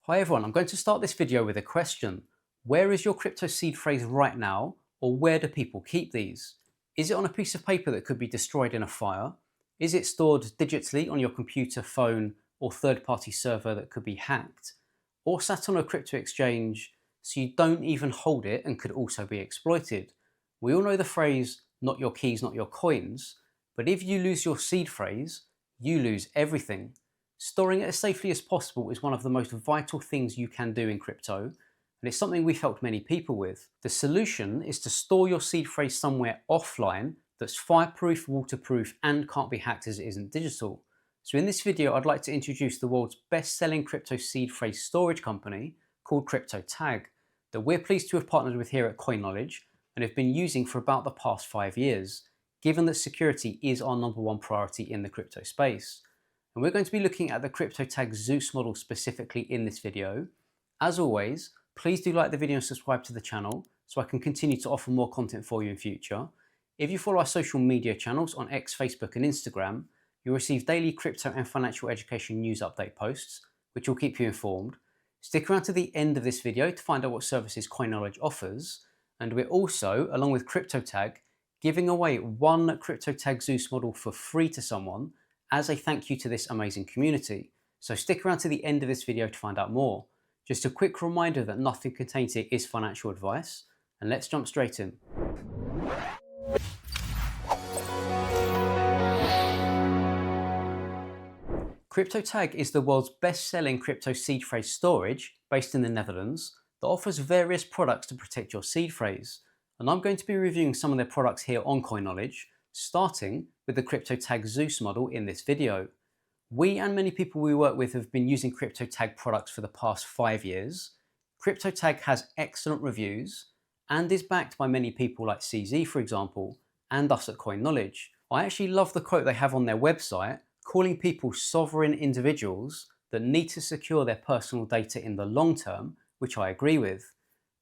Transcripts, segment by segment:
Hi everyone, I'm going to start this video with a question. Where is your crypto seed phrase right now, or where do people keep these? Is it on a piece of paper that could be destroyed in a fire? Is it stored digitally on your computer, phone, or third-party server that could be hacked? Or sat on a crypto exchange so you don't even hold it and could also be exploited? We all know the phrase, not your keys, not your coins, but if you lose your seed phrase, you lose everything. Storing it as safely as possible is one of the most vital things you can do in crypto, and it's something we've helped many people with. The solution is to store your seed phrase somewhere offline that's fireproof, waterproof, and can't be hacked as it isn't digital. So in this video, I'd like to introduce the world's best-selling crypto seed phrase storage company called Cryptotag, that we're pleased to have partnered with here at CoinKnowledge and have been using for about the past 5 years, given that security is our #1 priority in the crypto space. And we're going to be looking at the Cryptotag Zeus model specifically in this video. As always, please do like the video and subscribe to the channel so I can continue to offer more content for you in future. If you follow our social media channels on X, Facebook and Instagram, you'll receive daily crypto and financial education news update posts, which will keep you informed. Stick around to the end of this video to find out what services CoinKnowledge offers. And we're also, along with Cryptotag, giving away one Cryptotag Zeus model for free to someone as a thank you to this amazing community. So stick around to the end of this video to find out more. Just a quick reminder that nothing contained here is financial advice, and let's jump straight in. Cryptotag is the world's best-selling crypto seed phrase storage based in the Netherlands that offers various products to protect your seed phrase. And I'm going to be reviewing some of their products here on CoinKnowledge, starting with the Cryptotag Zeus model in this video. We and many people we work with have been using Cryptotag products for the past 5 years. Cryptotag has excellent reviews and is backed by many people like CZ, for example, and us at CoinKnowledge. I actually love the quote they have on their website, calling people sovereign individuals that need to secure their personal data in the long term, which I agree with.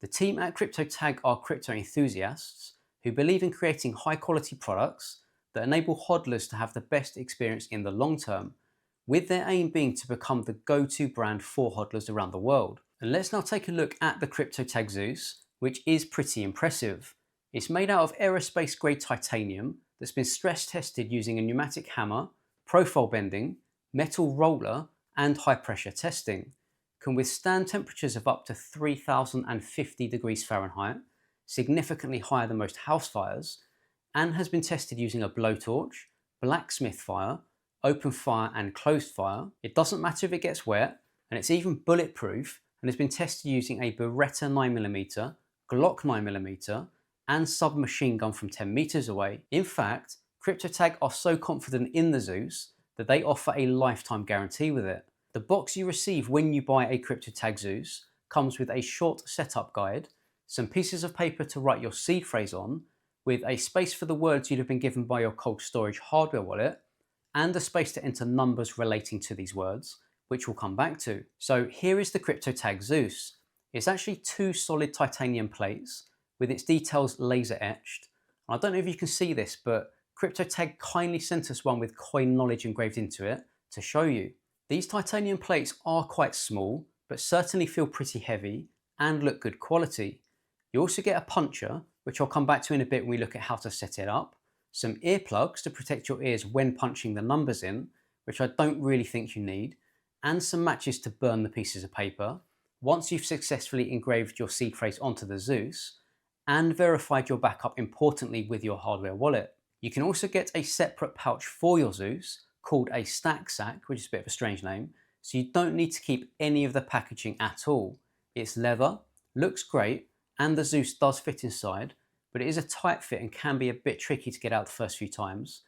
The team at Cryptotag are crypto enthusiasts who believe in creating high-quality products that enable hodlers to have the best experience in the long term, with their aim being to become the go-to brand for hodlers around the world. And let's now take a look at the Cryptotag Zeus, which is pretty impressive. It's made out of aerospace-grade titanium that's been stress-tested using a pneumatic hammer, profile bending, metal roller, and high-pressure testing. Can withstand temperatures of up to 3050 degrees Fahrenheit, significantly higher than most house fires, and has been tested using a blowtorch, blacksmith fire, open fire and closed fire. It doesn't matter if it gets wet, and it's even bulletproof and has been tested using a Beretta 9mm, Glock 9mm, and submachine gun from 10 meters away. In fact, Cryptotag are so confident in the Zeus that they offer a lifetime guarantee with it. The box you receive when you buy a Cryptotag Zeus comes with a short setup guide, some pieces of paper to write your seed phrase on, with a space for the words you'd have been given by your cold storage hardware wallet, and a space to enter numbers relating to these words, which we'll come back to. So here is the Cryptotag Zeus. It's actually 2 solid titanium plates with its details laser etched. I don't know if you can see this, but Cryptotag kindly sent us one with CoinKnowledge engraved into it to show you. These titanium plates are quite small, but certainly feel pretty heavy and look good quality. You also get a puncher, which I'll come back to in a bit when we look at how to set it up, some earplugs to protect your ears when punching the numbers in, which I don't really think you need, and some matches to burn the pieces of paper once you've successfully engraved your seed phrase onto the Zeus and verified your backup importantly with your hardware wallet. You can also get a separate pouch for your Zeus called a stack sack, which is a bit of a strange name, so you don't need to keep any of the packaging at all. It's leather, looks great, and the Zeus does fit inside, but it is a tight fit and can be a bit tricky to get out the first few times,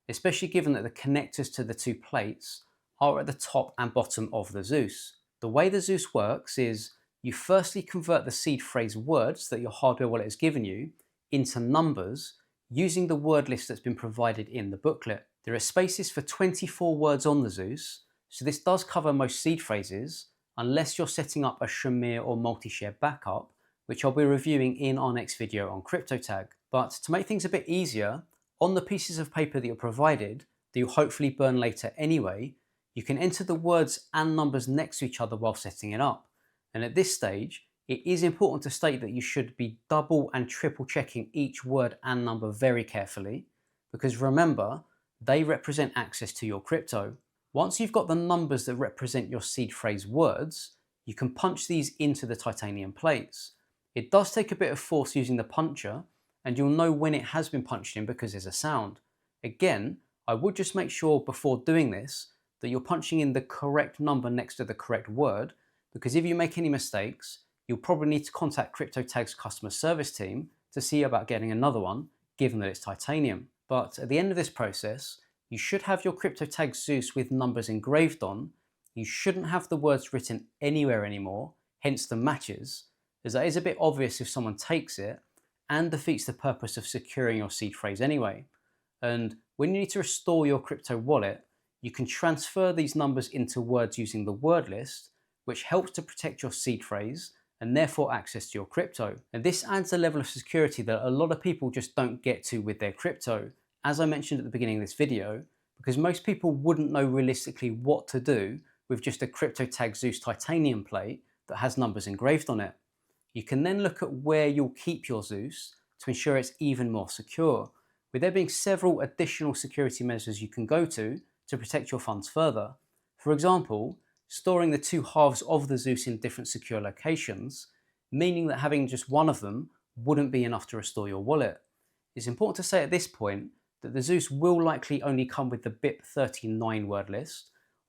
especially given that the connectors to the 2 plates are at the top and bottom of the Zeus. The way the Zeus works is you firstly convert the seed phrase words that your hardware wallet has given you into numbers using the word list that's been provided in the booklet. There are spaces for 24 words on the Zeus, so this does cover most seed phrases, unless you're setting up a Shamir or multi-share backup, which I'll be reviewing in our next video on Cryptotag. But to make things a bit easier, on the pieces of paper that you're provided, that you'll hopefully burn later anyway, you can enter the words and numbers next to each other while setting it up. And at this stage, it is important to state that you should be double and triple checking each word and number very carefully, because remember, they represent access to your crypto. Once you've got the numbers that represent your seed phrase words, you can punch these into the titanium plates. It does take a bit of force using the puncher, and you'll know when it has been punched in because there's a sound. Again, I would just make sure before doing this that you're punching in the correct number next to the correct word, because if you make any mistakes, you'll probably need to contact Cryptotag's customer service team to see about getting another one, given that it's titanium. But at the end of this process, you should have your Cryptotag Zeus with numbers engraved on. You shouldn't have the words written anywhere anymore, hence the matches, as that is a bit obvious if someone takes it and defeats the purpose of securing your seed phrase anyway. And when you need to restore your crypto wallet, you can transfer these numbers into words using the word list, which helps to protect your seed phrase and therefore access to your crypto. And this adds a level of security that a lot of people just don't get to with their crypto, as I mentioned at the beginning of this video, because most people wouldn't know realistically what to do with just a Cryptotag Zeus titanium plate that has numbers engraved on it. You can then look at where you'll keep your Zeus to ensure it's even more secure, with there being several additional security measures you can go to protect your funds further. For example, storing the two halves of the Zeus in different secure locations, meaning that having just one of them wouldn't be enough to restore your wallet. It's important to say at this point that the Zeus will likely only come with the BIP39 word list,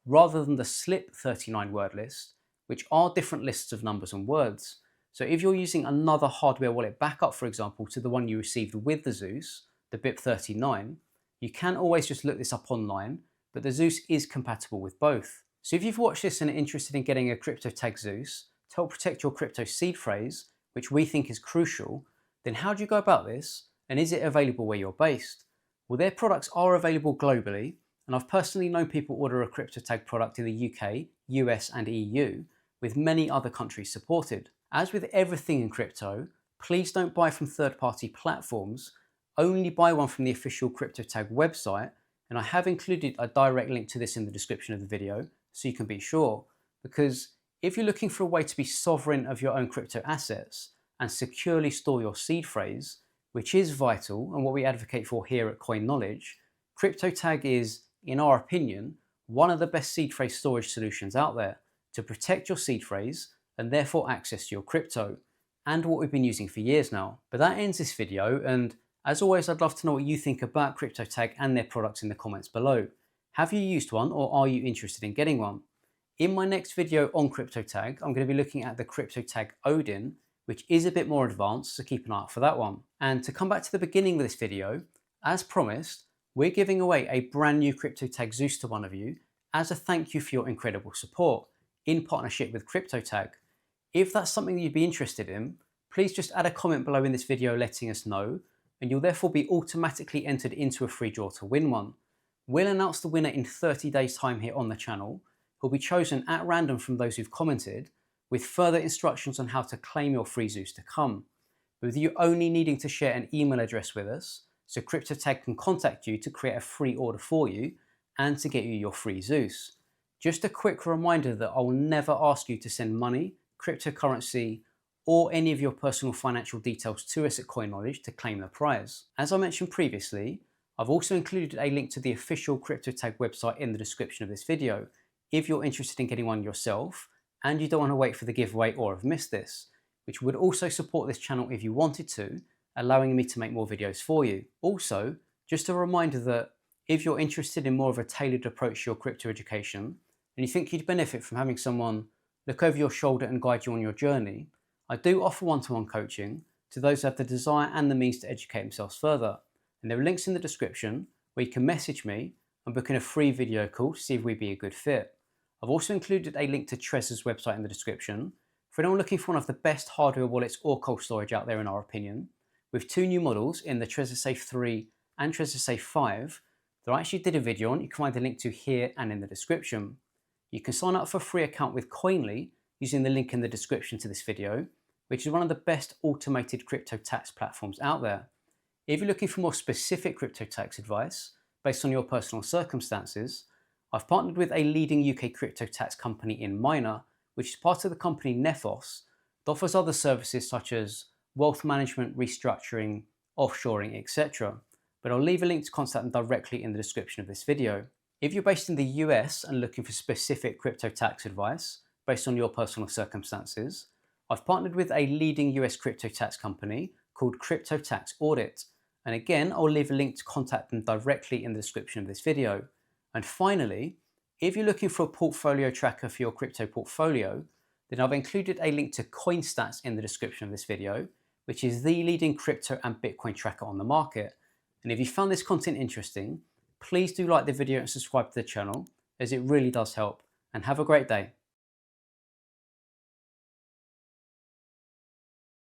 rather than the SLIP39 word list, which are different lists of numbers and words. So if you're using another hardware wallet backup, for example, to the one you received with the Zeus, the BIP39, you can always just look this up online, but the Zeus is compatible with both. So if you've watched this and are interested in getting a Cryptotag Zeus to help protect your crypto seed phrase, which we think is crucial, then how do you go about this, and is it available where you're based? Well, their products are available globally, and I've personally known people order a Cryptotag product in the UK, US and EU, with many other countries supported. As with everything in crypto, please don't buy from third-party platforms, only buy one from the official Cryptotag website, and I have included a direct link to this in the description of the video so you can be sure, because if you're looking for a way to be sovereign of your own crypto assets and securely store your seed phrase, which is vital and what we advocate for here at Coin Knowledge, Cryptotag is, in our opinion, one of the best seed phrase storage solutions out there to protect your seed phrase and therefore access to your crypto, and what we've been using for years now. But that ends this video, and as always, I'd love to know what you think about Cryptotag and their products in the comments below. Have you used one, or are you interested in getting one? In my next video on Cryptotag, I'm going to be looking at the Cryptotag Odin, which is a bit more advanced, so keep an eye out for that one. And to come back to the beginning of this video, as promised, we're giving away a brand new Cryptotag Zeus to one of you as a thank you for your incredible support in partnership with Cryptotag. If that's something you'd be interested in, please just add a comment below in this video letting us know, and you'll therefore be automatically entered into a free draw to win one. We'll announce the winner in 30 days time here on the channel, who'll be chosen at random from those who've commented, with further instructions on how to claim your free Zeus to come, with you only needing to share an email address with us, so Cryptotag can contact you to create a free order for you and to get you your free Zeus. Just a quick reminder that I'll never ask you to send money, cryptocurrency, or any of your personal financial details to us at Coin Knowledge to claim the prize. As I mentioned previously, I've also included a link to the official Cryptotag website in the description of this video if you're interested in getting one yourself and you don't want to wait for the giveaway or have missed this, which would also support this channel if you wanted to, allowing me to make more videos for you. Also, just a reminder that if you're interested in more of a tailored approach to your crypto education and you think you'd benefit from having someone look over your shoulder and guide you on your journey, I do offer one-to-one coaching to those who have the desire and the means to educate themselves further. And there are links in the description where you can message me and book in a free video call to see if we'd be a good fit. I've also included a link to Trezor's website in the description for anyone looking for one of the best hardware wallets or cold storage out there in our opinion, with two new models in the Trezor Safe 3 and Trezor Safe 5 that I actually did a video on. You can find the link to here and in the description. You can sign up for a free account with Coinly using the link in the description to this video, which is one of the best automated crypto tax platforms out there. If you're looking for more specific crypto tax advice based on your personal circumstances, I've partnered with a leading UK crypto tax company in Miner, which is part of the company Nephos that offers other services such as wealth management, restructuring, offshoring, etc. But I'll leave a link to contact them directly in the description of this video. If you're based in the US and looking for specific crypto tax advice based on your personal circumstances, I've partnered with a leading US crypto tax company called Cryptotag Audit. And again, I'll leave a link to contact them directly in the description of this video. And finally, if you're looking for a portfolio tracker for your crypto portfolio, then I've included a link to CoinStats in the description of this video, which is the leading crypto and Bitcoin tracker on the market. And if you found this content interesting, please do like the video and subscribe to the channel, as it really does help. And have a great day.